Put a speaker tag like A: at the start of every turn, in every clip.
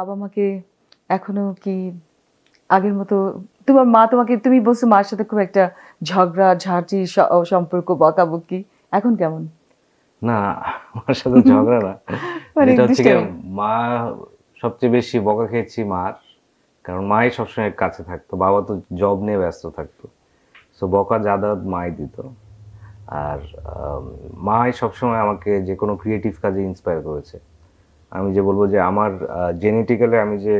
A: বাবা মাকে এখনো কি আগের মতো তোমার মা তোমাকে তুমি বলছো মার সাথে খুব একটা ঝগড়া ঝাঁটি সম্পর্ক বকাবকি এখন কেমন?
B: না, আমার সাথে ঝগড়া না।
A: মানে
B: যেটা হচ্ছে গিয়ে
A: দুষ্টামি?
B: মা সবচেয়ে বেশি বকা খেয়েছি মার। কারণ মাই সবসময় কাছে থাকতো। বাবা তো জব নিয়ে ব্যস্ত থাকতো। সো বকা যাতায়াত মাই দিত। আর মাই সবসময় আমাকে যে কোনো ক্রিয়েটিভ কাজে ইন্সপায়ার করেছে। আমি যে বলবো যে আমার জেনেটিক্যালি আমি যে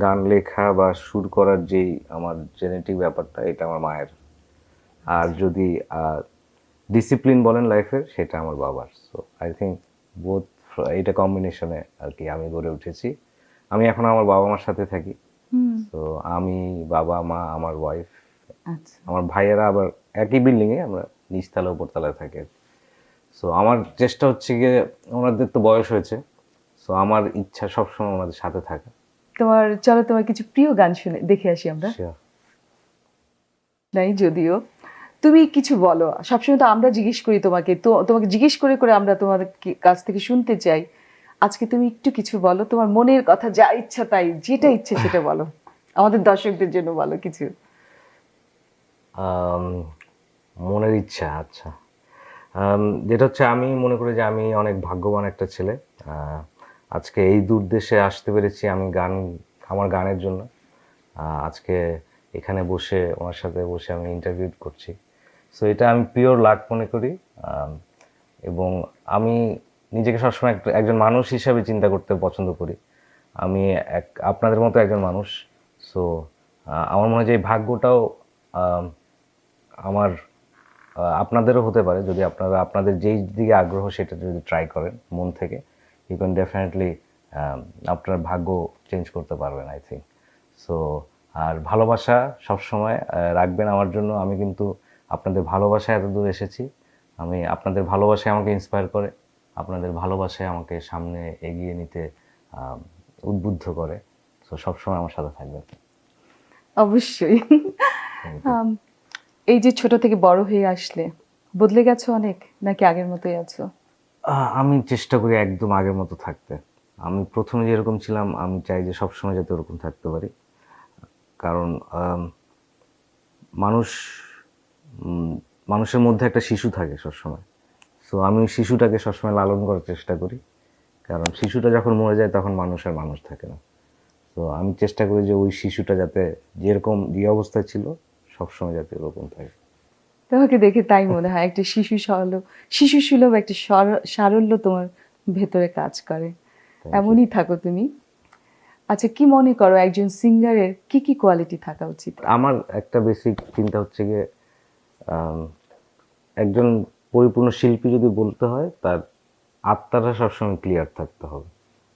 B: গান লেখা বা সুর করার যেই আমার জেনেটিক ব্যাপারটা এটা আমার মায়ের। আর যদি ডিসিপ্লিন বলেন লাইফের সেটা আমার বাবার। সো আই থিঙ্ক বোথ এইটা কম্বিনেশনে আর কি আমি গড়ে উঠেছি। আমি এখন আমার বাবা মার সাথে থাকি।
A: হুম।
B: তো আমি, বাবা, মা, আমার ওয়াইফ,
A: আচ্ছা।
B: আমার ভাইয়েরা আবার একই বিল্ডিংয়ে আমরা নিচতলা উপরতলায় থাকি। সো আমার চেষ্টা হচ্ছে গিয়ে ওনাদের তো বয়স হয়েছে। সো আমার ইচ্ছা সবসময় ওনাদের সাথে থাকা।
A: চলো তোমার কিছু প্রিয় গান শুনে দেখে আসি আমরা।
B: Sure.
A: নাই যদিও তুমি কিছু বলো, সবসময় তো আমরা জিজ্ঞেস করি তোমাকে, তো তোমাকে জিজ্ঞেস করে করে আমরা তোমার কাছ থেকে শুনতে চাই। আজকে তুমি একটু কিছু বলো, তোমার মনের কথা, যা ইচ্ছা তাই, যেটা ইচ্ছে সেটা বলো, আমাদের দর্শকদের জন্য বলো কিছু।
B: আম, মনের ইচ্ছা, আচ্ছা। যেটা হচ্ছে আমি মনে করি যে আমি অনেক ভাগ্যবান একটা ছেলে। আজকে এই দূর দেশে আসতে পেরেছি আমি আমার গানের জন্য। আজকে এখানে বসে ওনার সাথে বসে আমি ইন্টারভিউ করছি। সো এটা আমি পিওর লাক মনে করি। এবং আমি নিজেকে সবসময় একজন মানুষ হিসাবে চিন্তা করতে পছন্দ করি। আমি আপনাদের মতো একজন মানুষ। সো আমার মনে হয় যে এই ভাগ্যটাও আম, আমার আপনাদেরও হতে পারে যদি আপনারা আপনাদের যেই দিকে আগ্রহ সেটা যদি ট্রাই করেন মন থেকে, ইউ ক্যান ডেফিনেটলি আপনার ভাগ্য চেঞ্জ করতে পারবেন আই থিঙ্ক। সো আর ভালোবাসা সবসময় রাখবেন আমার জন্য। আমি কিন্তু আপনাদের ভালোবাসায় এত দূর এসেছি। আমি আপনাদের ভালোবাসায় আমাকে ইন্সপায়ার করে, আপনাদের ভালোবাসায় আমাকে সামনে এগিয়ে নিতে আহ, উদ্বুদ্ধ করে। সো সবসময় আমার সাথে থাকবেন।
A: অবশ্যই।
B: Thank you.
A: আম, এই যে ছোট থেকে বড় হয়ে আসলে বদলে গেছো অনেক, নাকি আগের মতোই আছো?
B: আমি চেষ্টা করি একদম আগের মতো থাকতে। আমি প্রথমে যেরকম ছিলাম আমি চাই যে সবসময় যাতে ওরকম থাকতে পারি। কারণ মানুষ মানুষের মধ্যে একটা শিশু থাকে সবসময়। সো আমি ওই শিশুটাকে সবসময় লালন করার চেষ্টা করি। কারণ শিশুটা যখন মরে যায় তখন মানুষ আর মানুষ থাকে না। তো আমি চেষ্টা করি যে ওই শিশুটা যাতে যেরকম যে অবস্থায় ছিল সবসময় যাতে ওরকম থাকে।
A: তোমাকে দেখে তাই মনে হয় একটা শিশু সুলভ একটা সারল্য তোমার ভেতরে কাজ করে।
B: Thank you.
A: এমনই থাকো তুমি। আচ্ছা, কি মনে করো একজন সিঙ্গারের কি কি কোয়ালিটি থাকা উচিত?
B: আমার একটা বেসিক চিন্তা হচ্ছে গিয়ে আম, একজন পরিপূর্ণ শিল্পী যদি বলতে হয় তার আত্মাটা সবসময় ক্লিয়ার থাকতে হবে।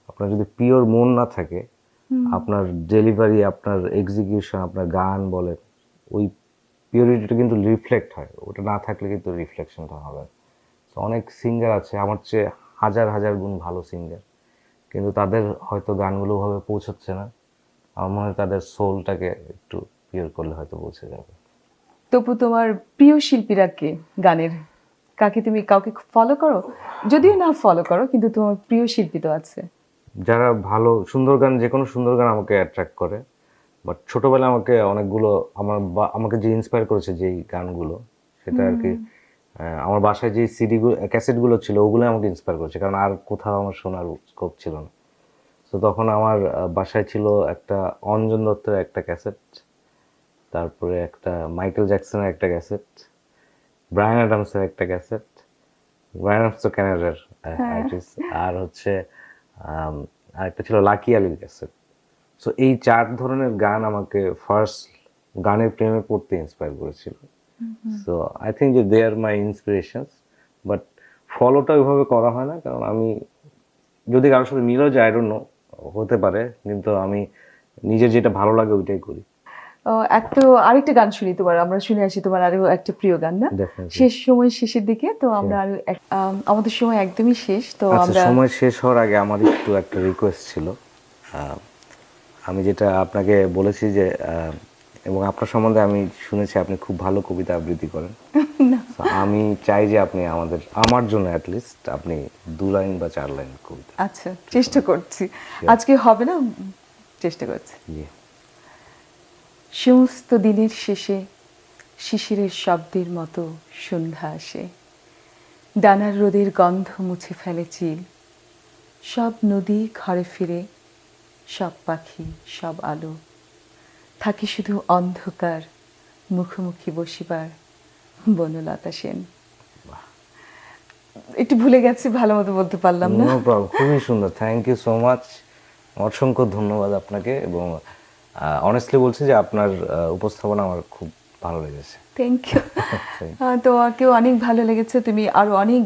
B: আপনার যদি পিওর মন না থাকে, আপনার ডেলিভারি, আপনার এক্সিকিউশন, আপনার গান বলেন, ওই পিওরিটিটা কিন্তু রিফ্লেক্ট হয়। ওটা না থাকলে কিন্তু রিফ্লেকশনটা হবে না। তো অনেক সিঙ্গার আছে আমার চেয়ে হাজার হাজার গুণ ভালো সিঙ্গার, কিন্তু তাদের হয়তো গানগুলো ওভাবে পৌঁছাচ্ছে না। আমার মনে হয় তাদের সোলটাকে একটু পিওর করলে হয়তো পৌঁছে যাবে।
A: তবু তোমার প্রিয় শিল্পীরা কে গানের? তুমি কাউকে ফলো করো? যদিও না ফলো করো, কিন্তু তোমার প্রিয় শিল্পী তো আছে।
B: যারা ভালো সুন্দর গান, যে কোনো সুন্দর গান আমাকে অ্যাট্রাক্ট করে। বাট ছোটবেলায় আমাকে অনেকগুলো আমাকে যে ইন্সপায়ার করেছে যেই গানগুলো, সেটা আর কি আমার বাসায় যে সিডিগুলো ক্যাসেটগুলো ছিল ওগুলো আমাকে ইন্সপায়ার করেছে, কারণ আর কোথাও আমার শোনার স্কোপ ছিল না। তো তখন আমার বাসায় ছিল একটা অঞ্জন দত্তের একটা ক্যাসেট, তারপরে একটা মাইকেল জ্যাকসনের একটা ক্যাসেট, ব্রায়ান অ্যাডামসের একটা ক্যাসেট। ব্রায়ান অ্যাডামস তো ক্যানাডার
A: হ্যাঁ।
B: আর্টিস্ট। আর হচ্ছে আরেকটা ছিল লাকি আলির ক্যাসেট। সো এই চার ধরনের গান আমাকে ফার্স্ট গানের প্রেমে পড়তে ইন্সপায়ার করেছিল। সো আই থিঙ্ক যে দে আর মাই ইন্সপিরেশনস। বাট ফলোটা ওইভাবে করা হয় না, কারণ আমি যদি কারোর সাথে মিলও যায়, আই ডোন্ট নো, হতে পারে, কিন্তু আমি নিজের যেটা ভালো লাগে ওইটাই করি।
A: আরেকটা গান শুনি তোমার, আমরা শুনে আসি তোমার আরো একটা প্রিয় গান, না?
B: ডেফিনেটলি।
A: শেষের দিকে তো আমরা আরো আমাদের সময় একদমই শেষ, তো
B: আচ্ছা,
A: আমরা
B: সময় শেষ হওয়ার আগে আমার একটু একটা রিকোয়েস্ট ছিল। আহ, আমি যেটা আপনাকে বলেছি যে এবং আপনার সম্বন্ধে আমি শুনেছি আপনি খুব ভালো কবিতা আবৃত্তি করেন।
A: না।
B: So, আমি চাই যে আপনি আমার জন্য অ্যাটলিস্ট আপনি 2 লাইন বা 4 লাইন কবিতা।
A: আচ্ছা, চেষ্টা করছি। আজকে হবে না, চেষ্টা করছি।
B: জি।
A: সমস্ত দিনের শেষে শিশিরের শব্দের মতো সন্ধ্যা আসে, ডানার রোদের গন্ধ মুছে ফেলে চিল, সব নদী ঘরে ফিরে, সব পাখি সব আলো, থাকে শুধু অন্ধকার, মুখোমুখি বসিবার বনলতা সেন। একটু ভুলে গেছি, ভালো মতো বলতে পারলাম না।
B: নো প্রবলেম, খুবই সুন্দর, থ্যাংক ইউ সো মাচ, অসংখ্য ধন্যবাদ আপনাকে। এবং অনেস্টলি বলছি যে আপনার উপস্থাপনা আমার খুব ভালো লেগেছে।
A: Thank you. তোমাকেও অনেক ভালো লেগেছে, তুমি আরো অনেক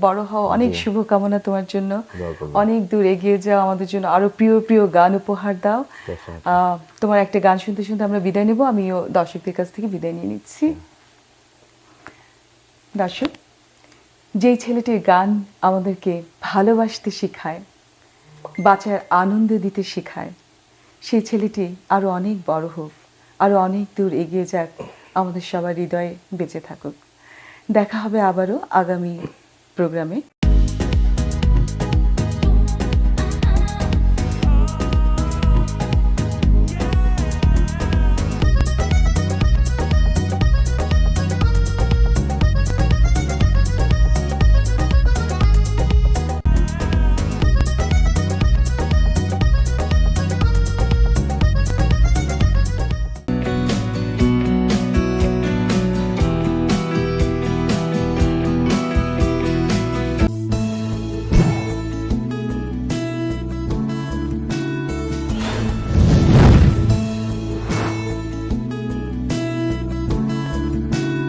A: বড় হও, অনেক
B: জি।
A: শুভকামনা তোমার জন্য।
B: দোয়া করবেন।
A: অনেক দূর এগিয়ে যাও, আমাদের জন্য আরো প্রিয় প্রিয় গান উপহার দাও।
B: Definitely.
A: তোমার একটা গান শুনতে শুনতে আমরা বিদায় নেব, আমিও দর্শকদের কাছ থেকে বিদায় নিয়ে নিচ্ছি। দর্শক, যেই ছেলেটির গান আমাদেরকে ভালোবাসতে শেখায়, বাঁচার আনন্দ দিতে শেখায়, সেই ছেলেটি আরো অনেক বড় হোক, আরো অনেক দূর এগিয়ে যাক, আমাদের সবার হৃদয়ে বেঁচে থাকুক। দেখা হবে আবারও আগামী প্রোগ্রামে।